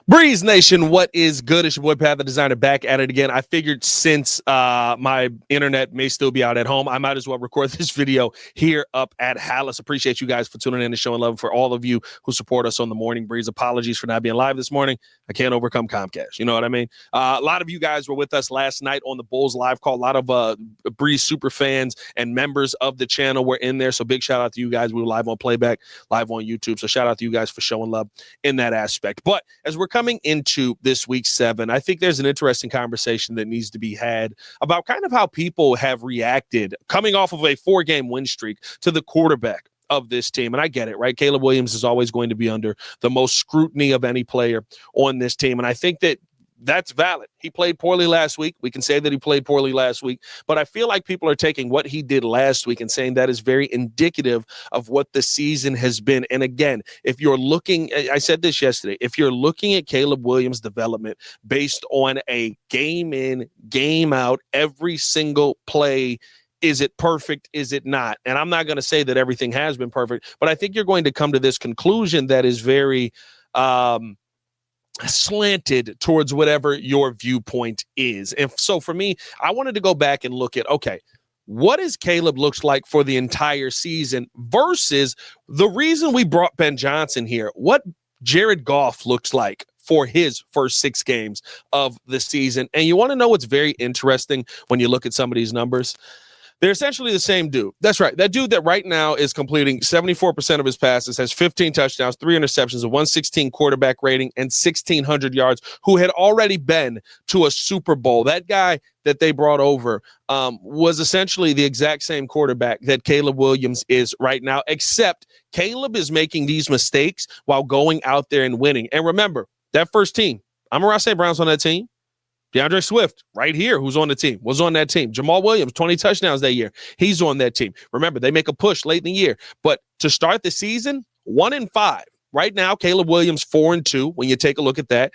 Breeze Nation, what is good? It's your boy Pat the Designer back at it again. I figured since my internet may still be out at home, I might as well record this video here up at Hallis. Appreciate you guys for tuning in and showing love. For all of you who support us on the Morning Breeze, apologies for not being live this morning. I can't overcome Comcast. You know what I mean? A lot of you guys were with us last night on the Bulls live call. A lot of Breeze super fans and members of the channel were in there. So big shout out to you guys. We were live on playback, live on YouTube. So shout out to you guys for showing love in that aspect. But as we're coming into this week 7, I think there's an interesting conversation that needs to be had about kind of how people have reacted coming off of a 4-game win streak to the quarterback of this team. And I get it, right? Caleb Williams is always going to be under the most scrutiny of any player on this team. And I think that that's valid. He played poorly last week. We can say that he played poorly last week, but I feel like people are taking what he did last week and saying that is very indicative of what the season has been. And again, if you're looking, I said this yesterday, if you're looking at Caleb Williams' development based on a game in, game out, every single play, is it perfect? Is it not? And I'm not going to say that everything has been perfect, but I think you're going to come to this conclusion that is very, slanted towards whatever your viewpoint is. And so for me, I wanted to go back and look at, okay, what is Caleb looks like for the entire season versus the reason we brought Ben Johnson here, what Jared Goff looks like for his first 6 games of the season. And you want to know what's very interesting when you look at some of these numbers? They're essentially the same dude. That's right. That dude that right now is completing 74% of his passes, has 15 touchdowns, 3 interceptions, a 116 quarterback rating, and 1,600 yards, who had already been to a Super Bowl. That guy that they brought over was essentially the exact same quarterback that Caleb Williams is right now, except Caleb is making these mistakes while going out there and winning. And remember, that first team, Amon-Ra St. Brown's on that team. DeAndre Swift, right here, who's on the team, was on that team. Jamal Williams, 20 touchdowns that year. He's on that team. Remember, they make a push late in the year. But to start the season, 1-5. Right now, Caleb Williams 4-2 when you take a look at that.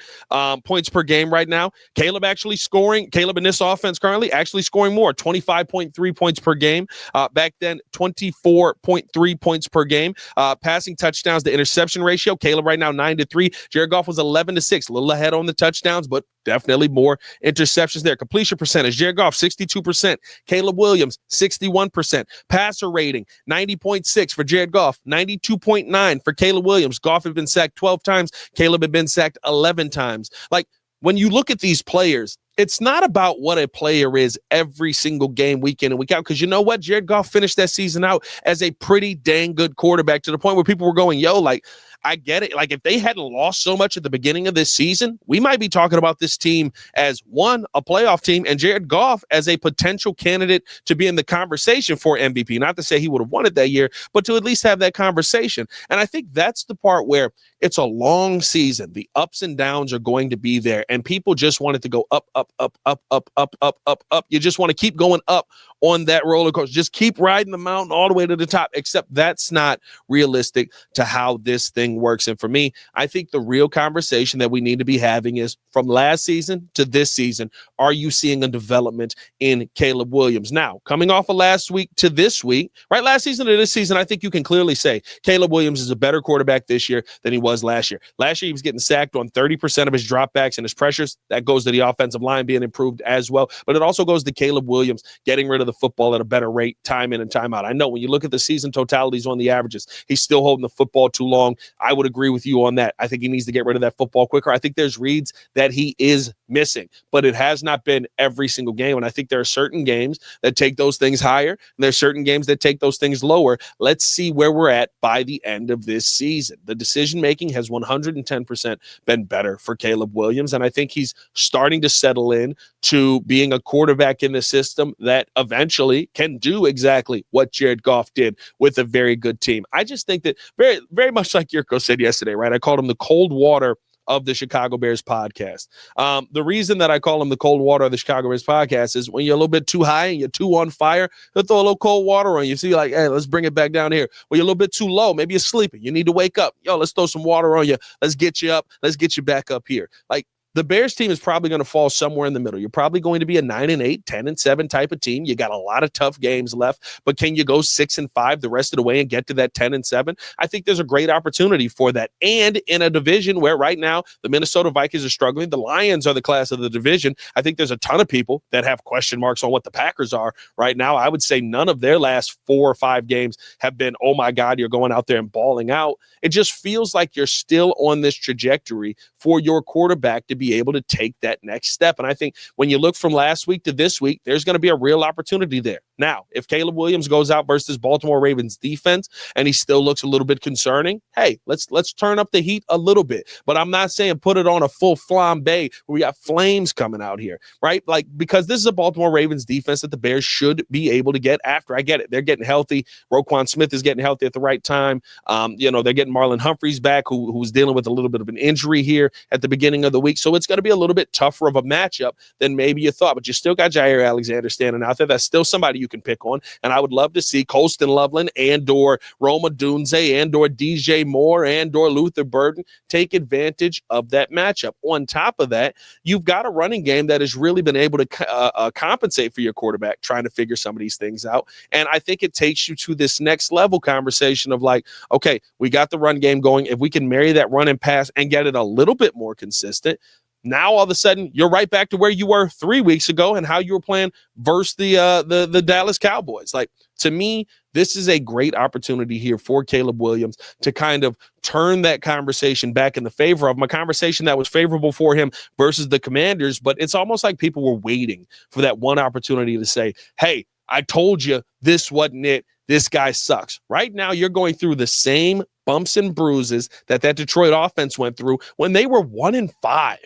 Points per game right now. Caleb in this offense currently actually scoring more, 25.3 points per game. Back then, 24.3 points per game. Passing touchdowns to interception ratio. Caleb right now 9-3. Jared Goff was 11-6, a little ahead on the touchdowns, but definitely more interceptions there. Completion percentage, Jared Goff 62%. Caleb Williams 61%. Passer rating 90.6 for Jared Goff, 92.9 for Caleb Williams. Goff had been sacked 12 times. Caleb had been sacked 11 times. Like, when you look at these players, it's not about what a player is every single game, week in and week out, because you know what? Jared Goff finished that season out as a pretty dang good quarterback to the point where people were going, yo, like, I get it. Like, if they hadn't lost so much at the beginning of this season, we might be talking about this team as, one, a playoff team, and Jared Goff as a potential candidate to be in the conversation for MVP. Not to say he would have won it that year, but to at least have that conversation. And I think that's the part where it's a long season. The ups and downs are going to be there, and people just want it to go up, up, up, up, up, up, up, up, up. You just want to keep going up on that roller coaster. Just keep riding the mountain all the way to the top, except that's not realistic to how this thing works. And for me, I think the real conversation that we need to be having is, from last season to this season, are you seeing a development in Caleb Williams? Now, coming off of last week to this week, right? Last season to this season, I think you can clearly say Caleb Williams is a better quarterback this year than he was last year. Last year, he was getting sacked on 30% of his dropbacks and his pressures. That goes to the offensive line being improved as well. But it also goes to Caleb Williams getting rid of the football at a better rate, time in and time out. I know when you look at the season totalities on the averages, he's still holding the football too long. I would agree with you on that. I think he needs to get rid of that football quicker. I think there's reads that he is missing, but it has not been every single game. And I think there are certain games that take those things higher, and there's certain games that take those things lower. Let's see where we're at by the end of this season. The decision-making has 110% been better for Caleb Williams, and I think he's starting to settle in to being a quarterback in the system that eventually can do exactly what Jared Goff did with a very good team. I just think that very, very much like Yurko said yesterday, right? I called him the cold water of the Chicago Bears podcast. The reason that I call him the cold water of the Chicago Bears podcast is when you're a little bit too high and you're too on fire, he'll throw a little cold water on you. See, like, hey, let's bring it back down here. When you're a little bit too low, maybe you're sleeping. You need to wake up. Yo, let's throw some water on you. Let's get you up. Let's get you back up here. Like, the Bears team is probably going to fall somewhere in the middle. You're probably going to be a 9-8, 10-7 type of team. You got a lot of tough games left, but can you go 6-5 the rest of the way and get to that 10-7? I think there's a great opportunity for that. And in a division where right now the Minnesota Vikings are struggling, the Lions are the class of the division. I think there's a ton of people that have question marks on what the Packers are right now. I would say none of their last 4 or 5 games have been, oh my God, you're going out there and balling out. It just feels like you're still on this trajectory for your quarterback to be able to take that next step. And I think when you look from last week to this week, there's going to be a real opportunity there. Now, if Caleb Williams goes out versus Baltimore Ravens defense and he still looks a little bit concerning, hey, let's turn up the heat a little bit. But I'm not saying put it on a full flambe where we got flames coming out here, right? Like, because this is a Baltimore Ravens defense that the Bears should be able to get after. I get it. They're getting healthy. Roquan Smith is getting healthy at the right time. They're getting Marlon Humphreys back, who's dealing with a little bit of an injury here at the beginning of the week. So it's going to be a little bit tougher of a matchup than maybe you thought. But you still got Jair Alexander standing out there. That's still somebody you can pick on. And I would love to see Colston Loveland and/or Roma Dunze and/or DJ Moore and/or Luther Burden take advantage of that matchup. On top of that, you've got a running game that has really been able to compensate for your quarterback, trying to figure some of these things out. And I think it takes you to this next level conversation of like, okay, we got the run game going. If we can marry that run and pass and get it a little bit more consistent, now all of a sudden you're right back to where you were 3 weeks ago and how you were playing versus the Dallas Cowboys. Like, to me, this is a great opportunity here for Caleb Williams to kind of turn that conversation back in the favor of him, a conversation that was favorable for him versus the Commanders. But it's almost like people were waiting for that one opportunity to say, hey, I told you this wasn't it. This guy sucks. Right now, you're going through the same bumps and bruises that Detroit offense went through when they were 1-5.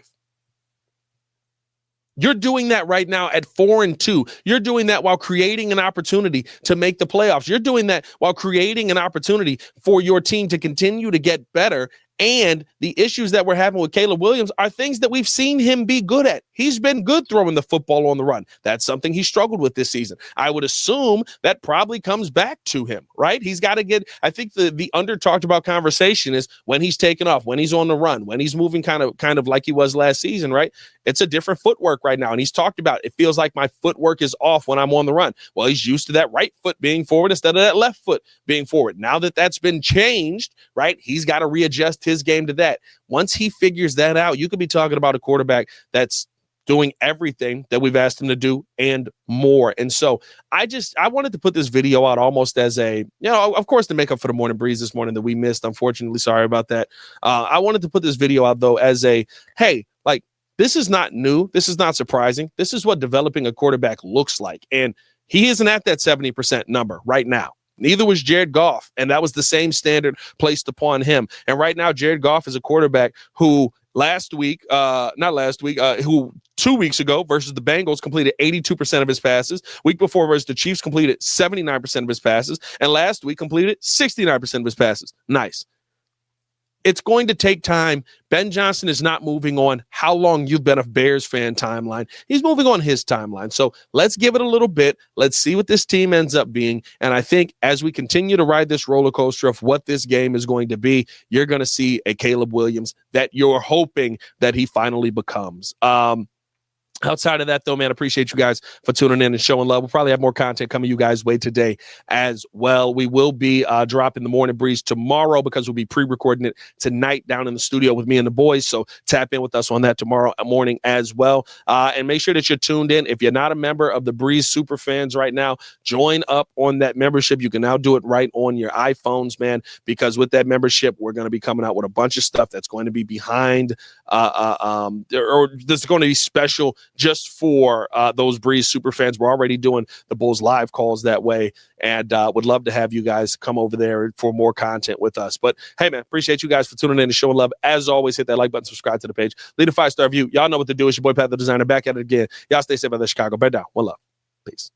You're doing that right now at 4-2. You're doing that while creating an opportunity to make the playoffs. You're doing that while creating an opportunity for your team to continue to get better. And the issues that we're having with Caleb Williams are things that we've seen him be good at. He's been good throwing the football on the run. That's something he struggled with this season. I would assume that probably comes back to him, right? He's got to get, I think the under talked about conversation is when he's taking off, when he's on the run, when he's moving kind of like he was last season, right? It's a different footwork right now. And he's talked about, it feels like my footwork is off when I'm on the run. Well, he's used to that right foot being forward instead of that left foot being forward. Now that that's been changed, right? He's got to readjust his game to that. Once he figures that out, you could be talking about a quarterback that's doing everything that we've asked him to do and more. And so I wanted to put this video out almost as a, of course, to make up for the morning breeze this morning that we missed. Unfortunately, sorry about that. I wanted to put this video out though as a, hey, like, this is not new. This is not surprising. This is what developing a quarterback looks like. And he isn't at that 70% number right now. Neither was Jared Goff, and that was the same standard placed upon him. And right now, Jared Goff is a quarterback who who 2 weeks ago versus the Bengals completed 82% of his passes. Week before versus the Chiefs completed 79% of his passes. And last week completed 69% of his passes. Nice. It's going to take time. Ben Johnson is not moving on how long you've been a Bears fan timeline. He's moving on his timeline. So let's give it a little bit. Let's see what this team ends up being. And I think as we continue to ride this roller coaster of what this game is going to be, you're going to see a Caleb Williams that you're hoping that he finally becomes. Outside of that, though, man, appreciate you guys for tuning in and showing love. We'll probably have more content coming you guys' way today as well. We will be dropping the Morning Breeze tomorrow because we'll be pre-recording it tonight down in the studio with me and the boys. So tap in with us on that tomorrow morning as well. And make sure that you're tuned in. If you're not a member of the Breeze Super Fans right now, join up on that membership. You can now do it right on your iPhones, man, because with that membership, we're going to be coming out with a bunch of stuff that's going to be behind or that's going to be special just for those Breeze super fans. We're already doing the Bulls live calls that way, and would love to have you guys come over there for more content with us. But hey, man, appreciate you guys for tuning in and showing love. As always, hit that like button, subscribe to the page, leave a 5-star review. Y'all know what to do. It's your boy Pat the Designer back at it again. Y'all stay safe out there, Chicago. Bear down. One love. Peace.